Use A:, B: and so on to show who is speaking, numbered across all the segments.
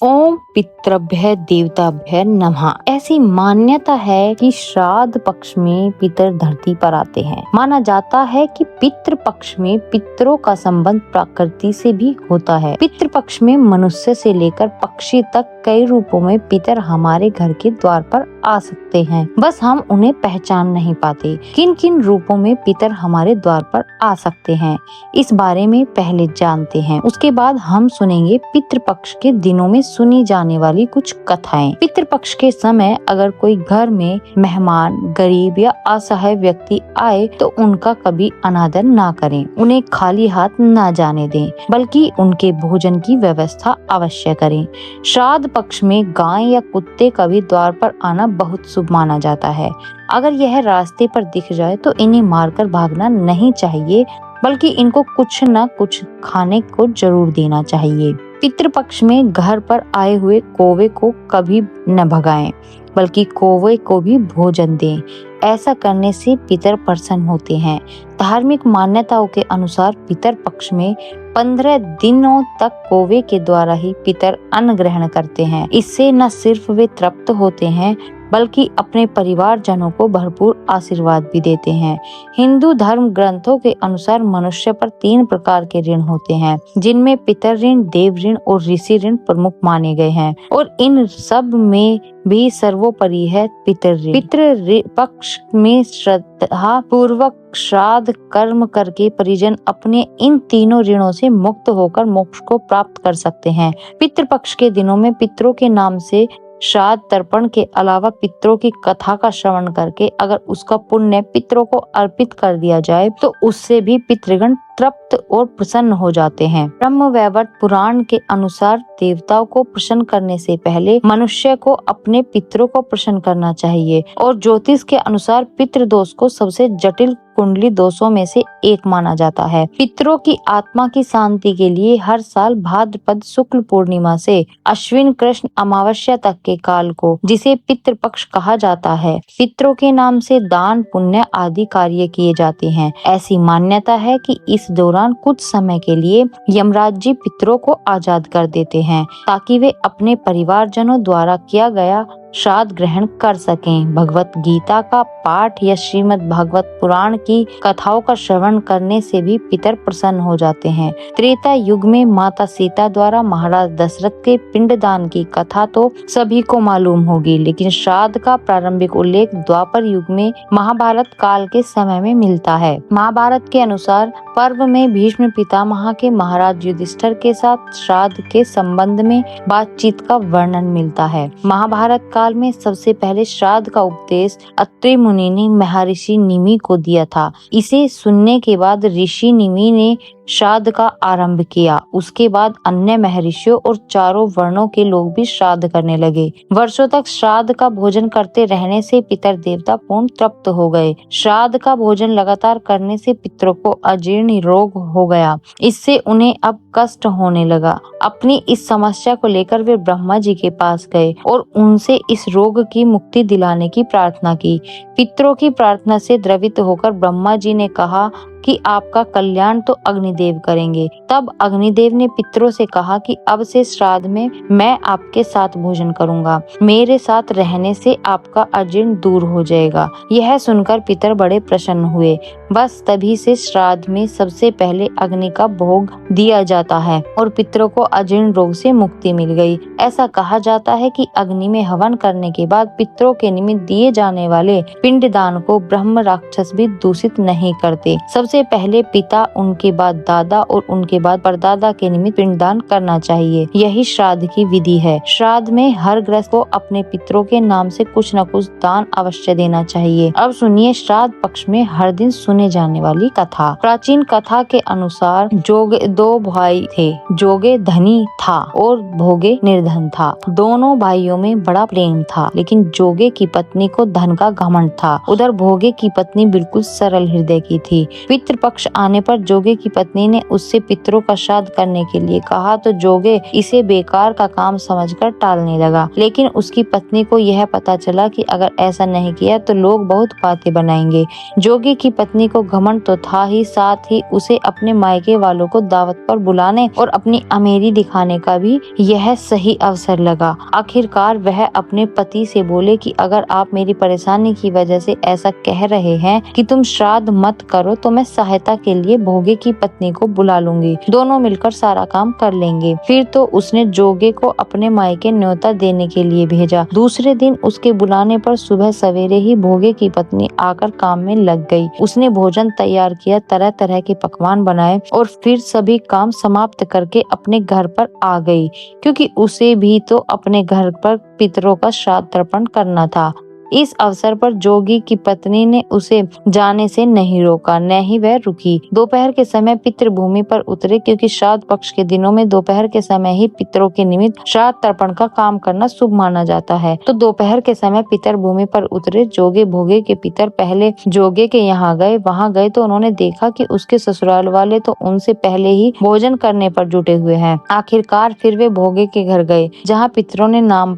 A: ओम पितृभ्य देवताभ्य नमः। ऐसी मान्यता है कि श्राद्ध पक्ष में पितर धरती पर आते हैं। माना जाता है कि पितृ पक्ष में पितरों का संबंध प्रकृति से भी होता है। पितृ पक्ष में मनुष्य से लेकर पक्षी तक कई रूपों में पितर हमारे घर के द्वार पर आ सकते हैं, बस हम उन्हें पहचान नहीं पाते। किन किन रूपों में पितर हमारे द्वार पर आ सकते हैं, इस बारे में पहले जानते हैं। उसके बाद हम सुनेंगे पितृपक्ष के दिनों में सुनी जाने वाली कुछ कथाएं। पितृपक्ष के समय अगर कोई घर में मेहमान, गरीब या असहाय व्यक्ति आए तो उनका कभी अनादर ना करें, उन्हें खाली हाथ ना जाने दें, बल्कि उनके भोजन की व्यवस्था अवश्य करें। श्राद्ध पक्ष में गाय या कुत्ते का भी द्वार पर आना बहुत शुभ माना जाता है। अगर यह रास्ते पर दिख जाए तो इन्हें मारकर भागना नहीं चाहिए, बल्कि इनको कुछ न कुछ खाने को जरूर देना चाहिए। पितृपक्ष में घर पर आए हुए कौवे को कभी न भगाएं, बल्कि कौवे को भी भोजन दें। ऐसा करने से पितर प्रसन्न होते हैं। धार्मिक मान्यताओं के अनुसार पितर पक्ष में 15 दिनों तक कौवे के द्वारा ही पितर अन्न ग्रहण करते हैं। इससे न सिर्फ वे तृप्त होते हैं, बल्कि अपने परिवार जनों को भरपूर आशीर्वाद भी देते हैं। हिंदू धर्म ग्रंथों के अनुसार मनुष्य पर 3 प्रकार के ऋण होते हैं, जिनमें पितर ऋण, देव ऋण और ऋषि ऋण प्रमुख माने गए हैं, और इन सब में भी सर्वोपरि है पितर ऋण। पितृ पक्ष में श्रद्धा पूर्वक श्राद्ध कर्म करके परिजन अपने इन तीनों ऋणों से मुक्त होकर मोक्ष को प्राप्त कर सकते हैं। पितृपक्ष के दिनों में पितरों के नाम से श्राद्ध तर्पण के अलावा पितरों की कथा का श्रवण करके अगर उसका पुण्य पितरों को अर्पित कर दिया जाए तो उससे भी पितृगण तृप्त और प्रसन्न हो जाते हैं। ब्रह्मवैवर्त पुराण के अनुसार देवताओं को प्रसन्न करने से पहले मनुष्य को अपने पितरों को प्रसन्न करना चाहिए, और ज्योतिष के अनुसार पितृ दोष को सबसे जटिल कुंडली दोषों में से एक माना जाता है। पितरों की आत्मा की शांति के लिए हर साल भाद्रपद शुक्ल पूर्णिमा से अश्विन कृष्ण अमावस्या तक के काल को, जिसे पितृपक्ष कहा जाता है, पितरों के नाम से दान पुण्य आदि कार्य किए जाते हैं। ऐसी मान्यता है कि इस दौरान कुछ समय के लिए यमराज जी पितरों को आजाद कर देते हैं, ताकि वे अपने परिवारजनों द्वारा किया गया श्राद्ध ग्रहण कर सकें। भगवत गीता का पाठ या श्रीमद् भागवत पुराण की कथाओं का श्रवण करने से भी पितर प्रसन्न हो जाते हैं। त्रेता युग में माता सीता द्वारा महाराज दशरथ के पिंडदान की कथा तो सभी को मालूम होगी, लेकिन श्राद्ध का प्रारंभिक उल्लेख द्वापर युग में महाभारत काल के समय में मिलता है। महाभारत के अनुसार पर्व में भीष्म पितामह के महाराज युधिष्ठिर के साथ श्राद्ध के संबंध में बातचीत का वर्णन मिलता है। महाभारत काल में सबसे पहले श्राद्ध का उपदेश अत्रि मुनि ने महर्षि निमि को दिया था। इसे सुनने के बाद ऋषि निमि ने श्राद्ध का आरंभ किया। उसके बाद अन्य महर्षियों और चारों वर्णों के लोग भी श्राद्ध करने लगे। वर्षों तक श्राद्ध का भोजन करते रहने से पितर देवता पूर्ण तृप्त हो गए। श्राद्ध का भोजन लगातार करने से पितरों को अजीर्ण रोग हो गया। इससे उन्हें अब कष्ट होने लगा। अपनी इस समस्या को लेकर वे ब्रह्मा जी के पास गए और उनसे इस रोग की मुक्ति दिलाने की प्रार्थना की। पितरों की प्रार्थना से द्रवित होकर ब्रह्मा जी ने कहा कि आपका कल्याण तो अग्निदेव करेंगे। तब अग्निदेव ने पितरों से कहा कि अब से श्राद्ध में मैं आपके साथ भोजन करूंगा, मेरे साथ रहने से आपका अजीर्ण दूर हो जाएगा। यह सुनकर पितर बड़े प्रसन्न हुए। बस तभी से श्राद्ध में सबसे पहले अग्नि का भोग दिया जाता है और पितरों को अजीर्ण रोग से मुक्ति मिल गई। ऐसा कहा जाता है कि अग्नि में हवन करने के बाद पितरों के निमित्त दिए जाने वाले पिंडदान को ब्रह्म राक्षस भी दूषित नहीं करते। सबसे पहले पिता, उनके बाद दादा और उनके बाद परदादा के निमित्त पिंडदान करना चाहिए। यही श्राद्ध की विधि है। श्राद्ध में हर गृहस्थ को अपने पितरों के नाम से कुछ न कुछ दान अवश्य देना चाहिए। अब सुनिए श्राद्ध पक्ष में हर दिन सुने जाने वाली कथा। प्राचीन कथा के अनुसार जोगे 2 भाई थे। जोगे धनी था और भोगे निर्धन था। दोनों भाइयों में बड़ा प्रेम था, लेकिन जोगे की पत्नी को धन का घमंड था। उधर भोगे की पत्नी बिल्कुल सरल हृदय की थी। पितृपक्ष आने पर जोगे की पत्नी ने उससे पितरों का श्राद्ध करने के लिए कहा तो जोगे इसे बेकार का काम समझकर टालने लगा। लेकिन उसकी पत्नी को यह पता चला कि अगर ऐसा नहीं किया तो लोग बहुत बातें बनाएंगे। जोगे की पत्नी को घमंड तो था ही, साथ ही उसे अपने मायके वालों को दावत पर बुलाने और अपनी अमीरी दिखाने का भी यह सही अवसर लगा। आखिरकार वह अपने पति से बोले कि अगर आप मेरी परेशानी की वजह से ऐसा कह रहे हैं कि तुम श्राद्ध मत करो तो मैं सहायता के लिए भोगे की पत्नी को बुला लूंगी, दोनों मिलकर सारा काम कर लेंगे। फिर तो उसने जोगे को अपने मायके न्योता देने के लिए भेजा। दूसरे दिन उसके बुलाने पर सुबह सवेरे ही भोगे की पत्नी आकर काम में लग गई। उसने भोजन तैयार किया, तरह तरह के पकवान बनाए और फिर सभी काम समाप्त करके अपने घर पर आ गई, क्योंकि उसे भी तो अपने घर पर पितरों का श्राद्ध तर्पण करना था। इस अवसर पर जोगी की पत्नी ने उसे जाने से नहीं रोका, न ही वह रुकी। दोपहर के समय पितृभूमि पर उतरे, क्योंकि श्राद्ध पक्ष के दिनों में दोपहर के समय ही पितरों के निमित्त श्राद्ध तर्पण का काम करना शुभ माना जाता है। तो दोपहर के समय पितृभूमि पर उतरे जोगे भोगे के पितर पहले जोगे के यहाँ गए। वहाँ गए तो उन्होंने देखा कि उसके ससुराल वाले तो उनसे पहले ही भोजन करने पर जुटे हुए हैं। आखिरकार फिर वे भोगे के घर गए, जहाँ पितरों ने नाम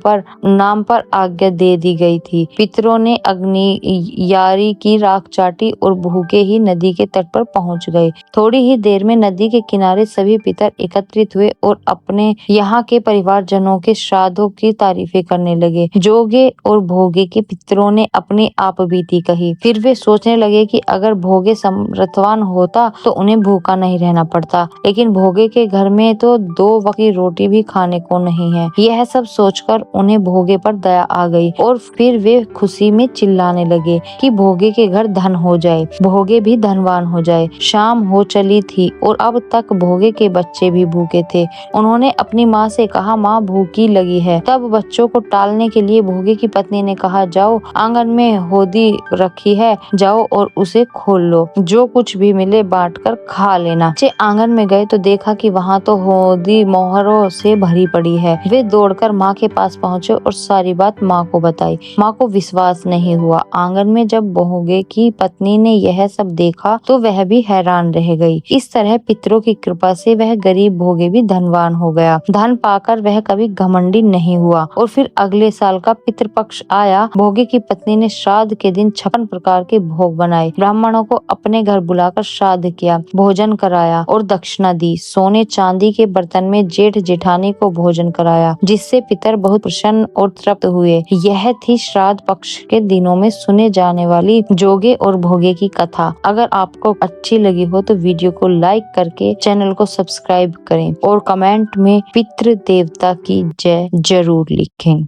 A: पर आज्ञा दे दी गई थी। पितरों ने अग्नि यारी की राख चाटी और भूखे ही नदी के तट पर पहुंच गए। थोड़ी ही देर में नदी के किनारे सभी पितर एकत्रित हुए और अपने यहाँ के परिवारजनों के श्राद्धों की तारीफें करने लगे। जोगे और भोगे के पितरों ने अपनी आप बीती कही। फिर वे सोचने लगे कि अगर भोगे समर्थवान होता तो उन्हें भूखा नहीं रहना पड़ता, लेकिन भोगे के घर में तो 2 वक्त की रोटी भी खाने को नहीं है। यह सब सोचकर उन्हें भोगे पर दया आ गई और फिर वे खुशी में चिल्लाने लगे कि भोगे के घर धन हो जाए, भोगे भी धनवान हो जाए। शाम हो चली थी और अब तक भोगे के बच्चे भी भूखे थे। उन्होंने अपनी माँ से कहा, माँ भूखी लगी है। तब बच्चों को टालने के लिए भोगे की पत्नी ने कहा, जाओ आंगन में होदी रखी है, जाओ और उसे खोल लो, जो कुछ भी मिले बांट कर खा लेना। बच्चे आंगन में गए तो देखा कि वहाँ तो होदी मोहरों से भरी पड़ी है। वे दौड़कर माँ के पास पहुँचे और सारी बात माँ को बताई। माँ को विश्वास नहीं हुआ। आंगन में जब भोगे की पत्नी ने यह सब देखा तो वह भी हैरान रह गई। इस तरह पितरों की कृपा से वह गरीब भोगे भी धनवान हो गया। धन पाकर वह कभी घमंडी नहीं हुआ। और फिर अगले साल का पितृपक्ष आया। भोगे की पत्नी ने श्राद्ध के दिन 56 प्रकार के भोग बनाए। ब्राह्मणों को अपने घर बुलाकर श्राद्ध किया, भोजन कराया और दक्षिणा दी। सोने चांदी के बर्तन में जेठ जेठानी को भोजन कराया, जिससे पितर बहुत प्रसन्न और तृप्त हुए। यह थी श्राद्ध पक्ष के दिनों में सुने जाने वाली जोगे और भोगे की कथा। अगर आपको अच्छी लगी हो तो वीडियो को लाइक करके चैनल को सब्सक्राइब करें और कमेंट में पितृ देवता की जय जरूर लिखें।